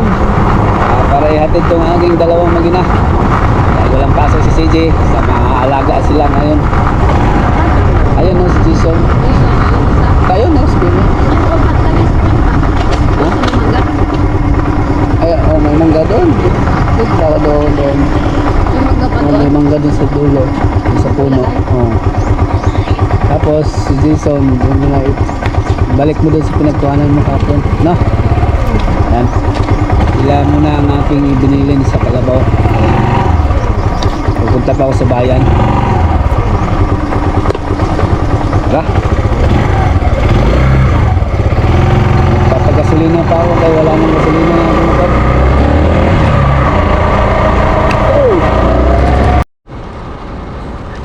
Jason, para ihatid itong aking dalawang magina. Dahil walang pasok si CJ, sa mga alaga sila ngayon. Ayun no, si Jason. Tayo no, spin. Ay, oh, may mangga doon. Doon. May mangga doon sa dulo. Sa puno. Oh. Tapos si Jason, balik mo doon sa pinagkuhanan mo kapon. No? Ayan. Sila muna ang aking ibinilin sa Kalabaw. Pupunta pa ako sa bayan. Tara. Papagasolina pa ako kaya wala nang gasolina na motor.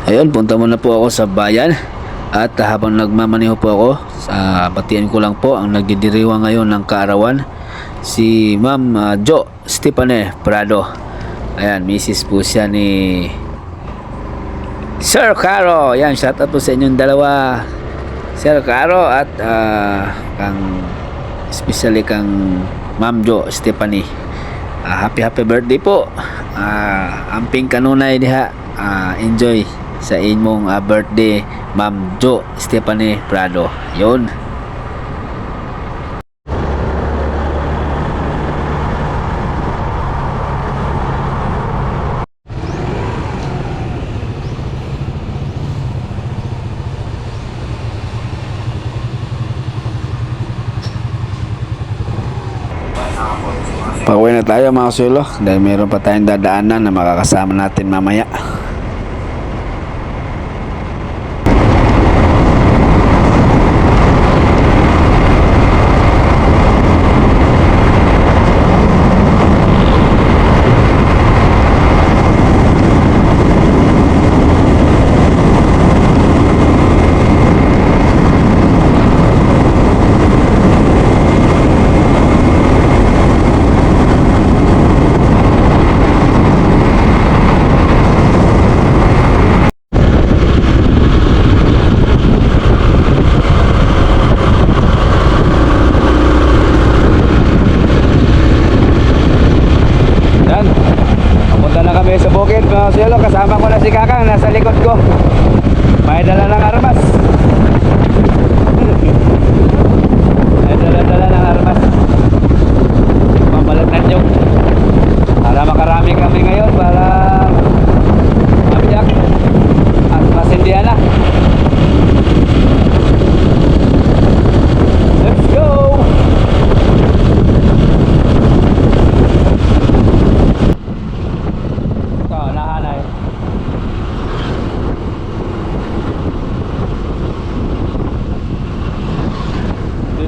Ayun, punta muna po ako sa bayan. At habang nagmamaneho po ako, batian ko lang po ang nagdidiriwang ngayon ng kaarawan, si Ma'am Jo Stepane Prado. Ayan, misis po siya ni Sir Caro. Ayan, shout out po sa inyong dalawa, Sir Caro at especially kang Ma'am Jo Stepane. Happy birthday po. Amping kanunay diha. Enjoy sa inyong birthday, Ma'am Jo Stepane Prado. Yun. Pauwi na tayo mga sulo dahil meron pa tayong dadaanan na makakasama natin mamaya. Sa bukid mga sulo, kasama ko na si Kakang nasa likod ko, may dala ng armas. May dala ng armas, pambalat na nyo para makarami kami ngayon, para mabiyak at masindihan na. Let's go.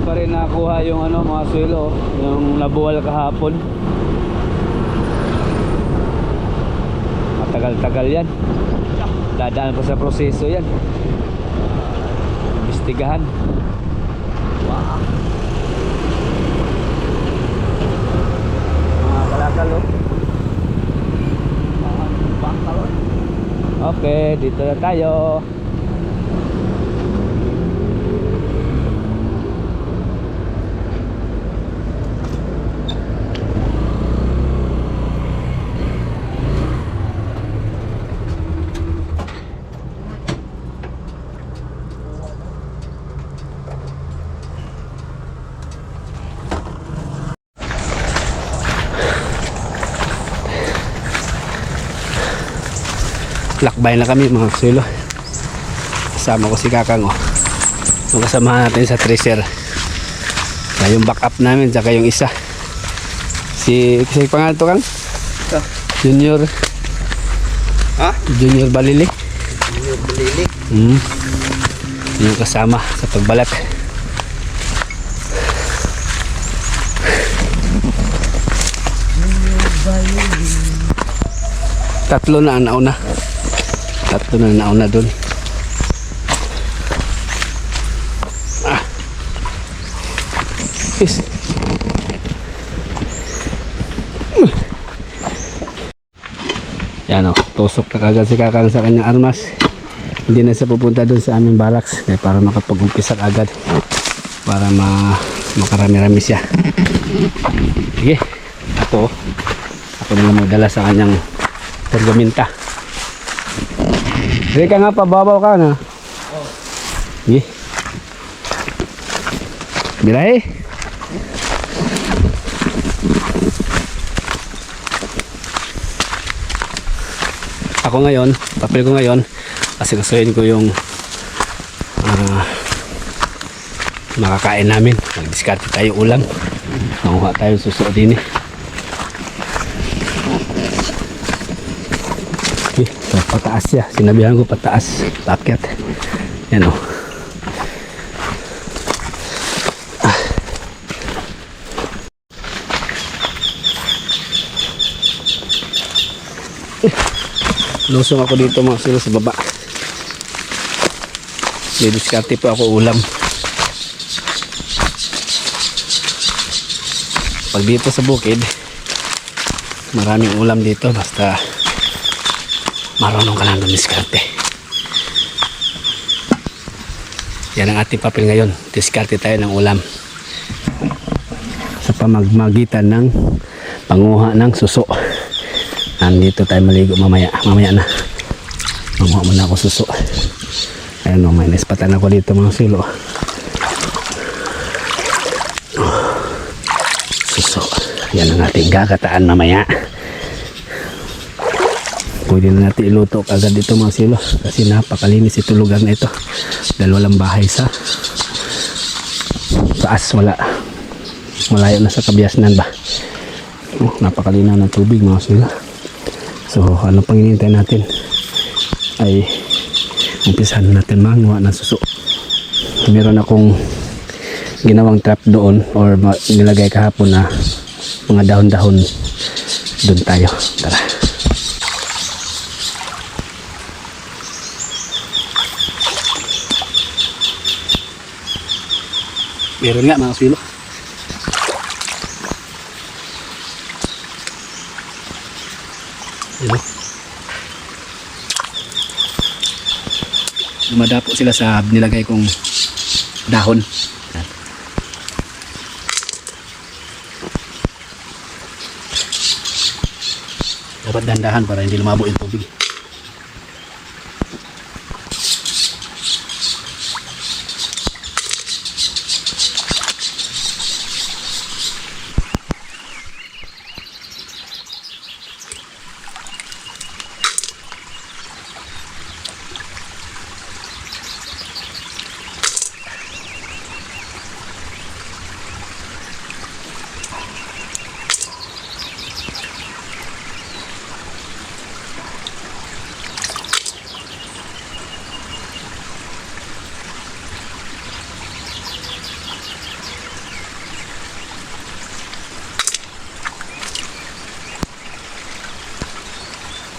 Pa rin nakuha yung mga suelo, yung nabuwal kahapon. Matagal-tagal yan, dadaan pa sa proseso yan, imbestigahan. Wow, mga kalakal okay, dito na tayo. Lakbay na kami mga sulo. Kasama ko si Kakang yung kasamahan natin sa tracer. Yung backup namin saka yung isa si pangalan to Kang? Junior. Junior Balili. Yung kasama sa pagbalat. Tatlo na nauna. Tatlo na nauna dun. Yes. Yan tusok na kagad si Kakang sa kanyang armas. Hindi na siya pupunta dun sa aming barracks para makapag-umpisa agad. Para makarami-rami siya. Sige, ito, ako na lang magdala sa kanyang pergaminta. Sige ka nga, pababaw ka na. Sige. Bilahe. Ako ngayon, papel ko ngayon, kasi kasuhin ko yung makakain namin. Mag-discarte tayo ulam. Nanguha tayo suso din eh. Okay, so pataas siya. Sinabihan ko pataas. Pakyat. Yan o. Lusong ako dito mga sila sa baba. Didiskarte po ako ulam. Pag dito sa bukid, maraming ulam dito basta marunong ka lang dumiskarte. Yan ang ating papel ngayon. Diskarte tayo ng ulam sa pamamagitan ng panguha ng suso. Nandito tayo maligo mamaya na. Manguha muna ako suso. Ayan o, may naispatan ako dito mga silo. Suso. Yan ang ating gagataan mamaya. Pwede na natin iluto agad dito mga silo. Kasi napakalinis itong lugar na ito. Dahil walang bahay sa taas, wala. Malayo na sa kabiasnan ba. Napakalinaw ng tubig mga silo. So, ano pang hinihintay natin ay umpisahan natin manguha ng suso. Meron akong ginawang trap doon or nilagay kahapon na mga dahon-dahon. Doon tayo. Tara. Meron nga mga silo. Dumadapo sila sa nilagay kong dahon. Dapat dahan-dahan para hindi lumabo yung tubig.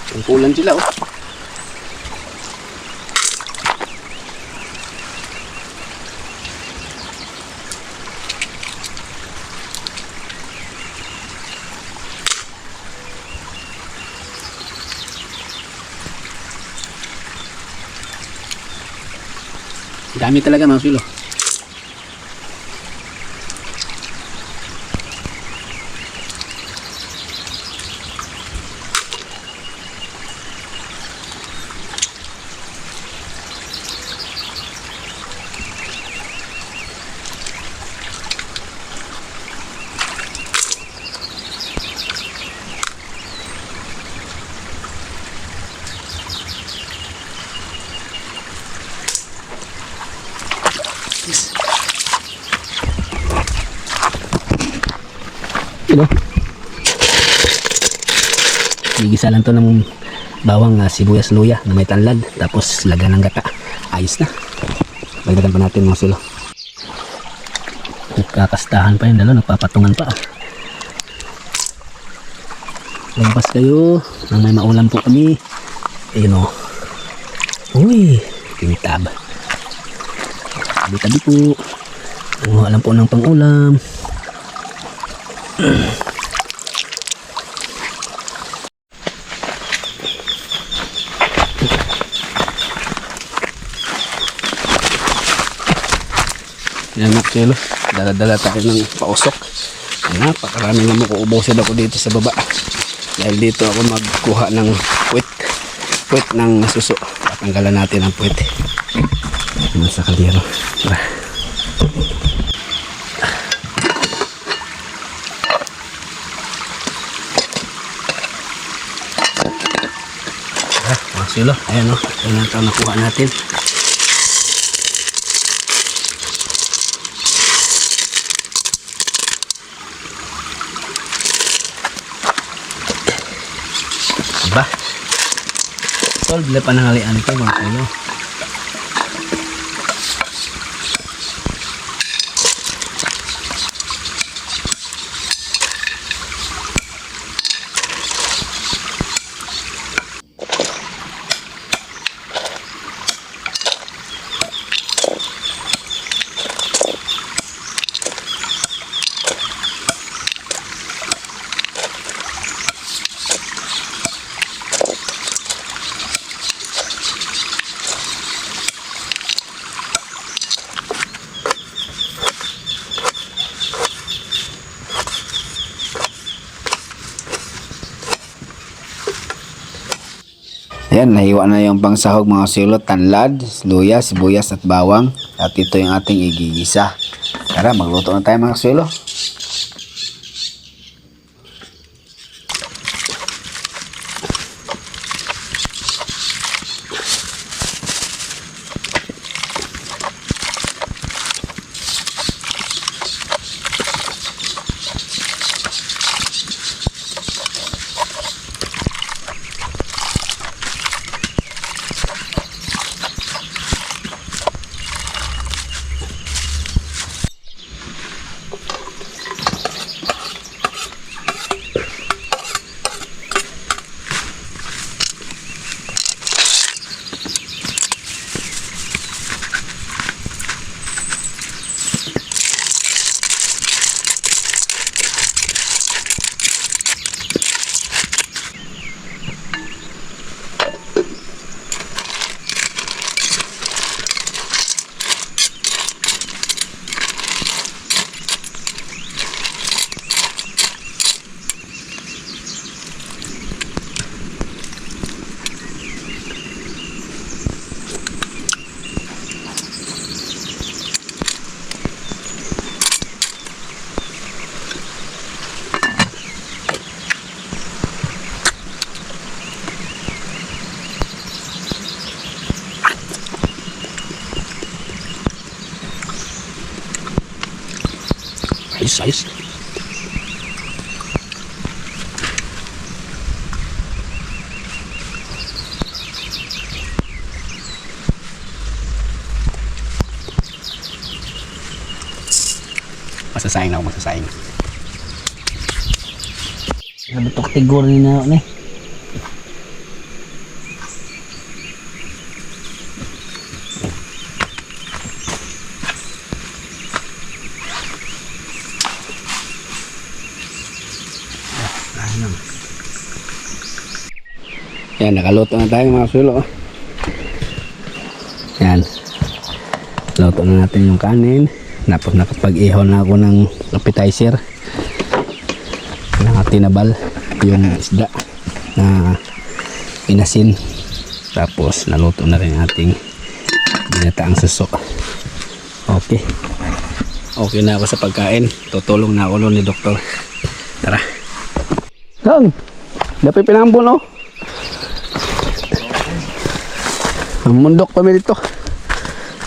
Tungkulan sila oh. Dami talaga mga silo. Ito. Gigisa lang to ng bawang sibuyas luya na may tanlad. Tapos lagyan ng gata. Ayos na. Bagdagan pa natin mga silo. Kakastahan pa yun. Dalo, nagpapatungan pa. Lampas kayo. Nang may maulam po kami. Ayun o. Uy. Kinitab. Tabi-tabi po. Nanguha lang po ng pangulam. Yan mga silo, dala-dala tayo ng pausok Napakarami naman ko ubusin ako dito sa baba. Dahil dito ako magkuha ng puwet ng suso. Tatanggalan natin ang puwet. Nasa kaldero. Tara. Mga silo. Ayan o. Ayan na ito nakuha natin. Diba? Tol, bila pananghalian ito mga silo. Ayan, nahiwa na yung pangsahog mga silot, tanlad, luya, sibuyas at bawang. At ito yung ating igigisa. Tara, magluto na tayo mga silot. Ayos. Masasayang ako, masasayang. Nabutok tigor ni na ni. Yan, nakaluto na tayo mga sulo. Yan. Luto na natin yung kanin. Tapos nakapag-ihaw na ako ng appetizer. Nakatinabal yung isda na inasin. Tapos naluto na rin ating binataang suso. Okay. Okay na ako sa pagkain. Tutulong na ako ni Doktor. Tara. Kang, dapat pinambon oh. Mundok kami dito.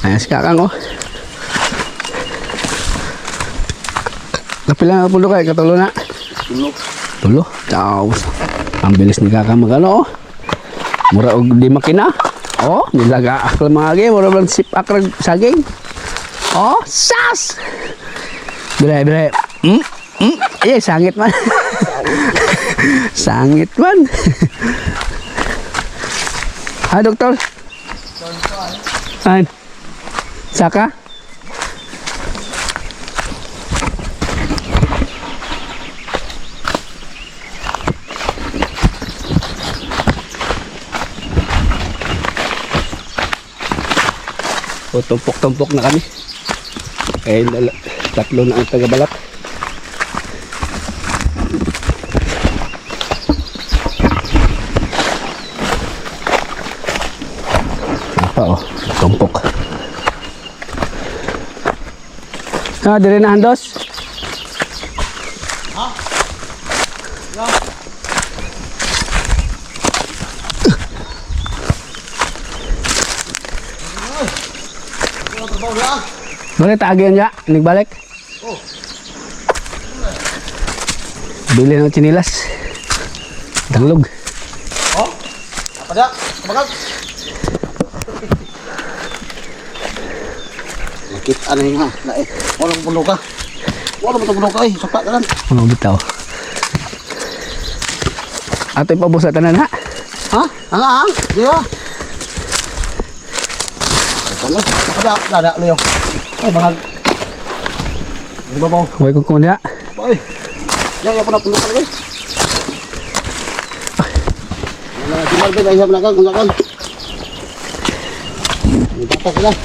Ayan si Kakang oh. Kapilang ang pundok ay katulo na. Tulo. Ciao. Ang bilis ni Kakang magano oh. Mura og di makina. Oh, nilaga akal mga ge, mura lang sip akrag saging. Oh, sas. Bilay. Ay sangit man. Sangit man. Ha, Doktor? Ayan. Saka? O, tumpok-tumpok na kami. Kaya tatlo na ang tagabalat. pa oh, tumpok. Dire na handos. Boleh tagihan ya, balik. Bili ng chinilas. Danglog. Oh, apa dah? Bakal. Sakit ano yung ha? Walang puno ka. Walang puno ka eh. Sapat ka lang. Ano bitaw? Ato ipabos sa tanan ha? Ha? Ang? Di ba? Ada Leo. Ay, bakal. Di ba ba? Huwag ko kunya. Ay. Yang pernah puno ka guys. Di ba ba ayam nak kan? Ini batas lah.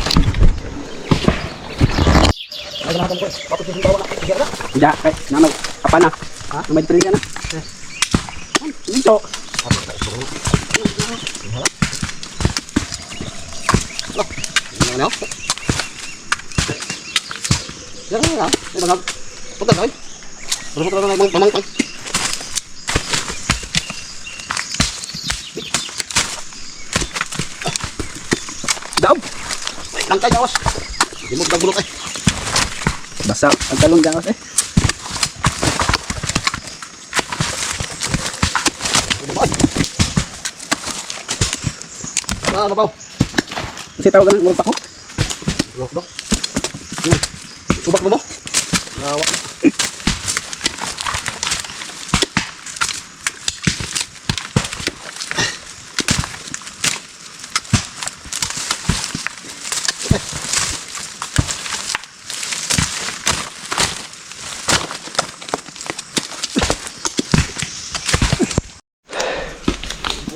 Ya, namay apa na? Ha? Namay trigger na. Dito. Ano? Yan na. Ito nga. Punta tayo. Punta tayo ng mamang. Daw. Langkay jawas. Hindi mo dagbulot eh. Basa ang talong jawas eh. Ano ba? Kasi tawag ng urpa ko. Ubak. Ubak mo mo? Nawak.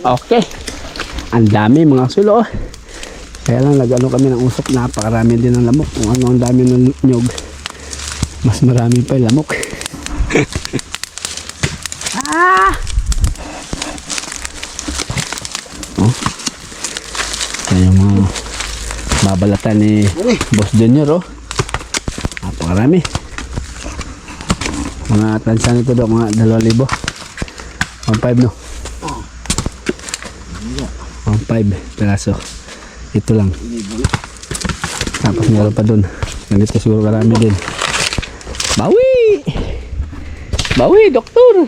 Okay. Ang dami mga sulo. Kaya lang nag-ano kami ng usok, napakarami din ng lamok. Kung ano ang dami ng nyog, mas marami pa yung lamok. Ah! Oh. Kaya yung mga babalatan ni Boss Junior oh. Napakarami. Mga tansan ito daw, mga 2,000. 1,500 no? 1,500 peraso. Ito lang. Tapos meron pa dun. Ganito siguro karami din. Bawi! Bawi, doktor!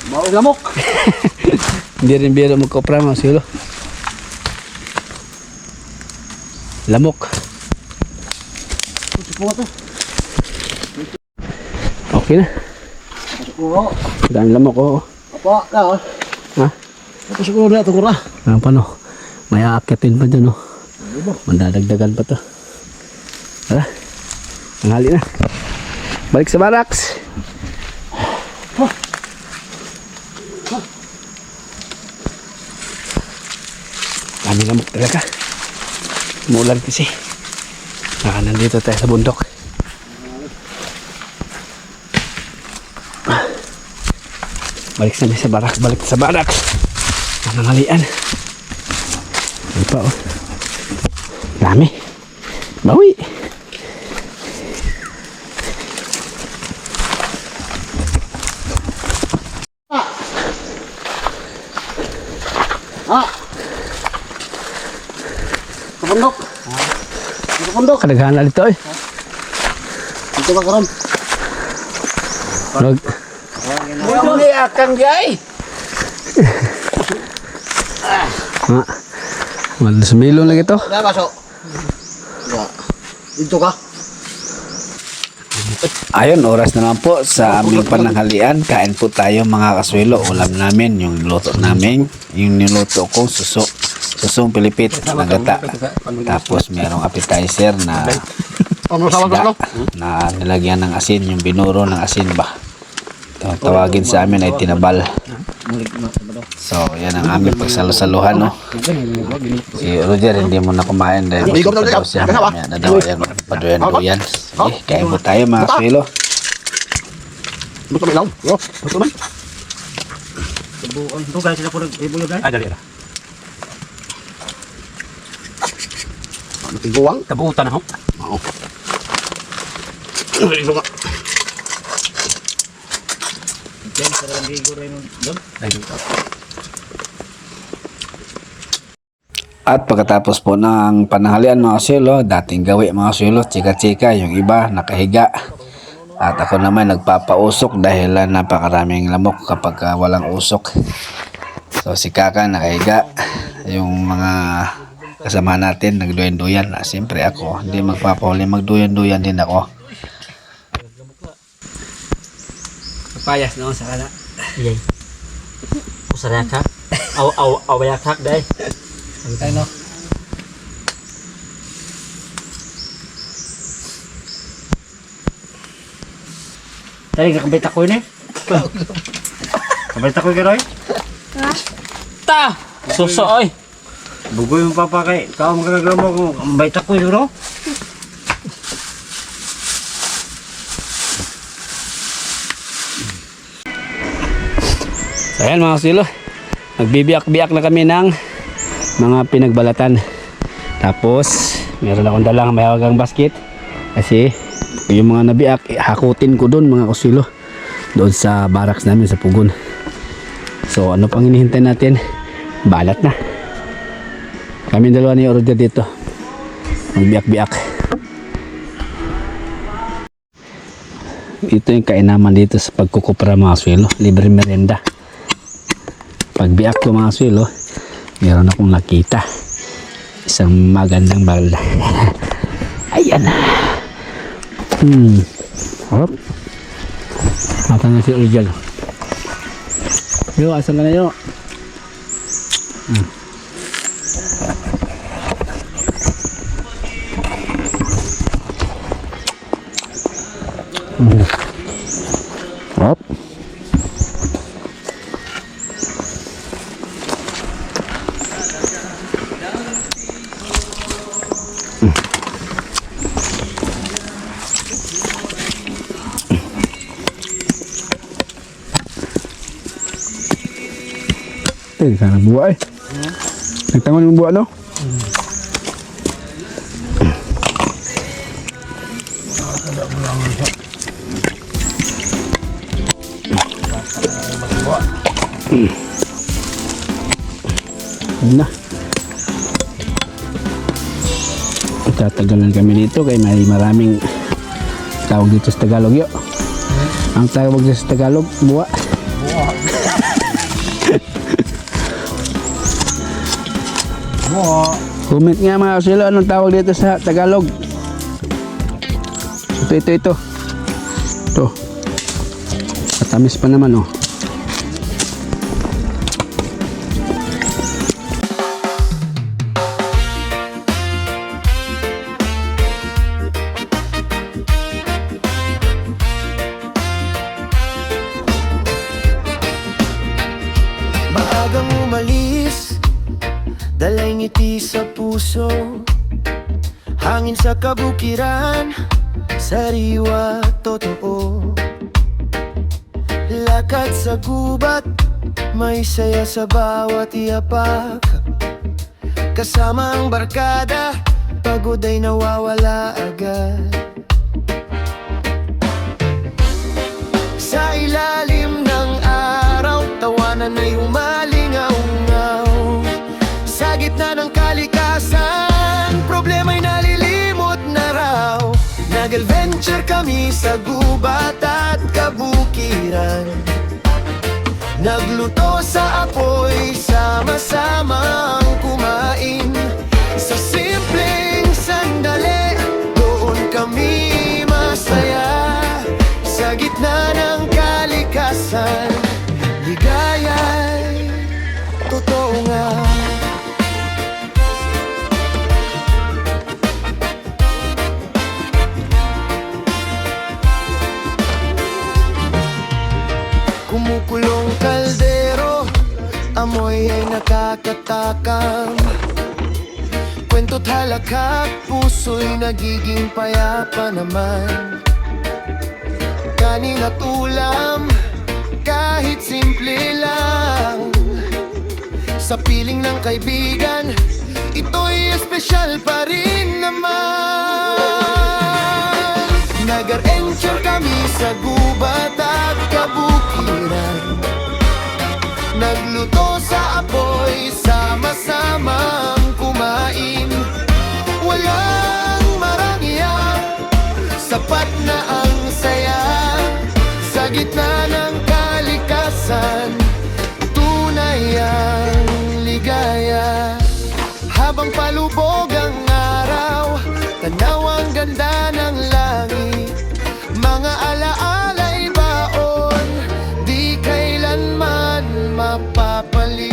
Bawi lamok. Hindi rin biro magkopra mga siguro. Lamok. Okay na. Siguro. Daan lamok oh. Apa? Dah. Ha? Ito siguro na ito na. Ano pa no? May aakitin pa dyan oh. Mandadagdagan pa to. Tara. Tanghali na. Balik sa barracks. Dami lamok talaga. Umulan kasi. Nandito tayo sa bundok. Balik sa barracks. Balik sa barracks. Nanangalian. Ano pa oh. Dami. Bawi. Kapundok. Kapundok. Kadaghan na dito eh. Dito ka karon. Wag. Ano ni akang gay? Ha. Wala sa milon lang ito. Dah masuk. Ya. Dito ka. Ayun, oras na lang po sa aming pananghalian. Kain po tayo mga kaswelo. Ulam namin, yung niluto namin. Yung niluto kong suso. Susong pilipit na gata. Tapos merong appetizer na isda na nilagyan ng asin. Yung binuro ng asin ba. Tawagin sa amin ay tinabal. So, yan ang aming pagsalo-saluhan, no? Si Roger, hindi mo na kumain dahil gusto pa daw siya. Mamaya na daw yan, paduyan-duyan. Sige, kain po tayo mga kaswelo. Buto may law. Yo, buto man. Matiguang. Tabutan ako. Oo. Ito nga. At pagkatapos po ng pananghalian mga suelo, dating gawi mga suelo, chika-chika, yung iba nakahiga. At ako naman nagpapausok dahil napakaraming lamok kapag walang usok. So si Kaka nakahiga, yung mga kasama natin nagduyan-duyan. Siyempre ako, hindi magpapahuli, magduyan-duyan din ako. Payas naman sa kana. Iya. Usara kak. Awaya kak dai. Ay no. Tadi kambay takoy ni. Kambay takoy ka roy? Ta. Suso oy. Bugoy mo papa kay kao magagamo ko kambay takoy ro. So ayan mga silo, magbibiyak-biyak na kami ng mga pinagbalatan. Tapos meron akong dalang mahawagang basket kasi yung mga nabiak hakutin ko doon mga kusilo, doon sa barracks namin sa Pugon. So ano pang hinihintay natin? Balat na. Kami dalawa ni Orodia dito magbiyak-biak. Ito yung kainaman dito sa pagkukupra mga swelo, libre merenda. Pagbiak ko mga swelo, meron akong nakita isang magandang balda. Ayan. Hop. Mata na si Ujal. Yo, asan ka na yo? Hop. Sana buah nagtangon yung buah no? Na tatagalan kami dito kay may maraming tawag dito sa Tagalog yo. Ang tawag dito sa Tagalog buwa. Comment nga mga kasilo, anong tawag dito sa Tagalog? Ito. Ito. Matamis pa naman oh. Maagang umalis, dalay ngiti sa puso, hangin sa kabukiran, sariwa totoo. Lakad sa gubat, may saya sa bawat iyapak. Kasama ang barkada, pagod ay nawawala agad. Sa ilalim ng araw, tawanan ay humalingaw-ngaw. Sa gitna ng kalikasan, problema'y nalilimot na raw. Nag-adventure kami sa gubat at kabukiran, nagluto sa apoy, sama-samang kumain. Sa simpleng sandali, doon kami masaya. Sa gitna ng kalikasan, ligaya'y totoo nga. Kumukulong kaldero, amoy ay nakakatakam. Kwento't halakak, puso'y nagiging payapa naman. Kanin at ulam, kahit simple lang. Sa piling ng kaibigan, ito'y espesyal pa rin naman. Nag-adventure kami sa gubat at kabukiran, nagluto sa apoy, sama-samang kumain. Walang marangya, sapat na ang saya. Sa gitna ng kalikasan, tunay ang ligaya. Habang palubog ang araw, tanaw ang ganda ng langit. Mga alaala'y baon, di kailanman mapapalit.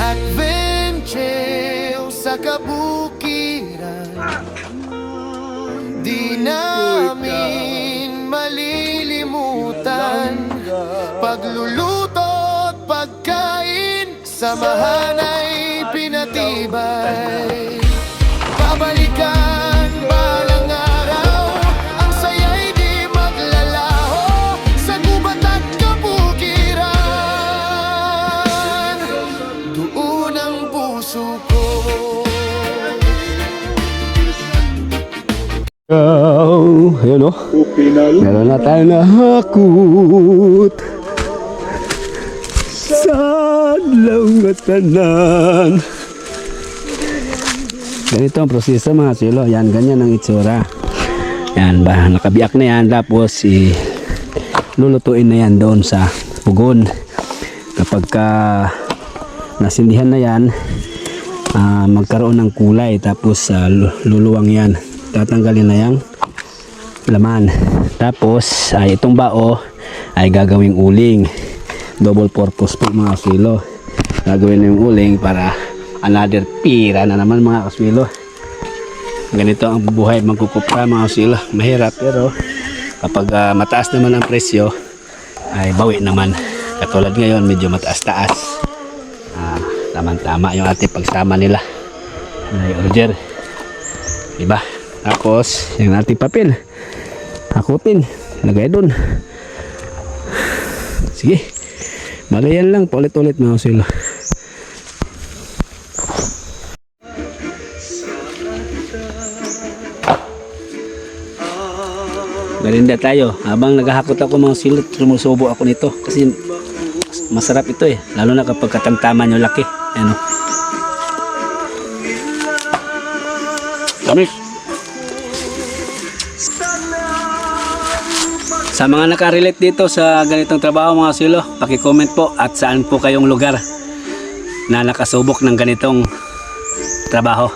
Adventure sa kabukiran, di namin malilimutan. Pagluluto't pagkain, samahan ay pinatibay. Babalikan balang araw, ang saya'y di maglalaho sa gubat at kabukiran. Doon ang puso ko. Oh, ayun oh. Meron na tayo na hakot sa langatanan. Ganito ang proseso mga silo. Yan, ganyan ang itsura. Yan ba, nakabiyak na yan. Tapos lulutuin na yan doon sa pugon. Kapag nasindihan na yan, magkaroon ng kulay. Tapos luluwang yan. Tatanggalin na yung laman. Tapos itong bao ay gagawing uling. Double purpose po mga kaswilo. Gagawin na yung uling para another pira na naman mga kaswilo. Ganito ang buhay magkukupra mga kaswilo. Mahirap pero kapag mataas naman ang presyo ay bawi naman. Katulad ngayon medyo mataas-taas. Tama-tama yung ating pagsama nila. Order. Diba? Tapos yung ating papel hakutin, lagay doon. Sige, malayan lang, paulit-ulit mga kaswilo. Merinda tayo. Habang naghahakot ako mga kaswilo, sumusubo ako nito kasi masarap ito eh, lalo na kapag katamtaman yung laki. Ano? Tamis. Sa mga nakarelate dito sa ganitong trabaho mga silo, paki-comment po at saan po kayong lugar na nakasubok ng ganitong trabaho.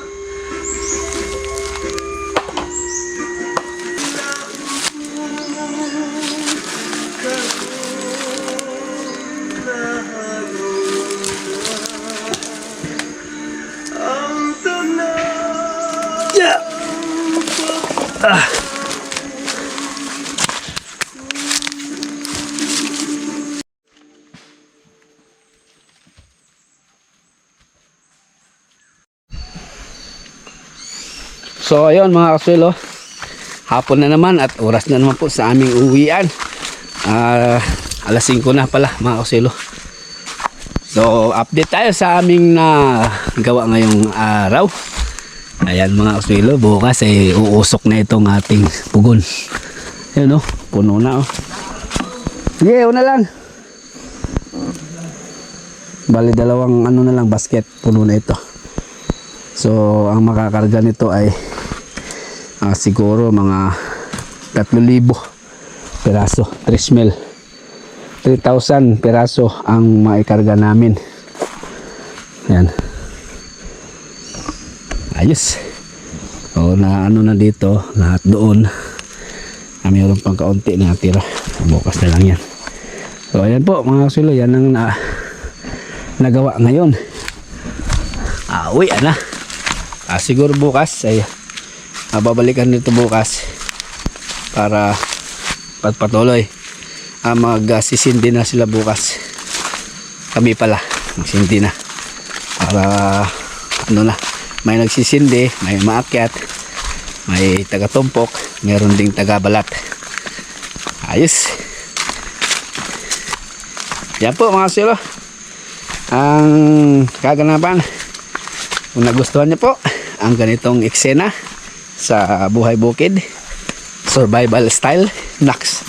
Yeah. So ayun mga kaswilo, hapon na naman at oras na naman po sa aming uwian. Alas 5 na pala mga kaswilo. So update tayo sa aming gawa ngayong araw. Ayan mga kaswilo, bukas ay uusok na itong ating pugon. Ayun oh, puno na oh. Sige, una lang. Bali dalawang ano na lang basket, puno na ito. So ang makakarga nito ay siguro mga 3,000 peraso, 3,000 peraso ang maikarga namin. Yan. Ayos. O na ano na dito, lahat doon. Mayroon pang kaunti na natira. Bukas na lang yan. So ayan po mga kaswilo, yan ang nagawa ngayon. Uwi na. Siguro bukas ay babalikan nito bukas para pagpatuloy. Magsisindi na sila bukas. Kami pala magsindi na para ano na, may nagsisindi, may maakyat, may taga-tumpok, meron ding taga-balat. Ayos. Yan po mga silo. ang kaganapan. Kung nagustuhan niyo po ang ganitong eksena sa buhay bukid, survival style, naks,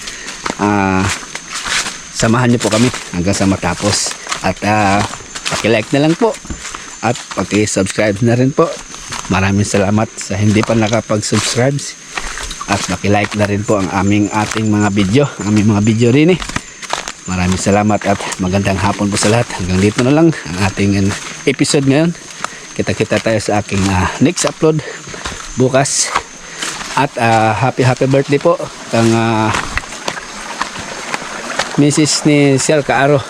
samahan niyo po kami hanggang sa matapos. At paki-like na lang po at paki-subscribe na rin po. Maraming salamat sa hindi pa nakapag-subscribe. At paki-like na rin po ang ating mga video, aming mga video rin eh. Maraming salamat at magandang hapon po sa lahat. Hanggang dito na lang ang ating episode ngayon. Kita-kita tayo sa aking next upload bukas. At happy birthday po kang Mrs. ni Sir Kaaro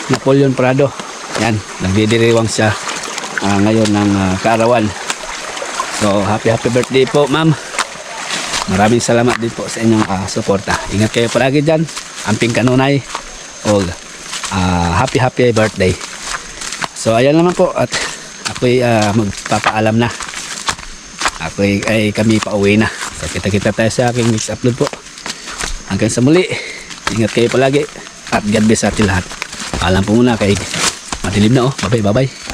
Napoleon Prado. Yan, nagdidiriwang siya ngayon ng kaarawan. So happy birthday po, ma'am. Maraming salamat din po sa inyong suporta. Ingat kayo palagi dyan. Amping kanunay. O happy birthday. So ayan naman po. At ako'y magpapaalam na. Ay kami pauwi na. So kita-kita tayo sa aking next upload po. Hanggang sa muli. Ingat kayo palagi. At God bless sa ating lahat. Paalam po muna kay madilim na. Bye bye.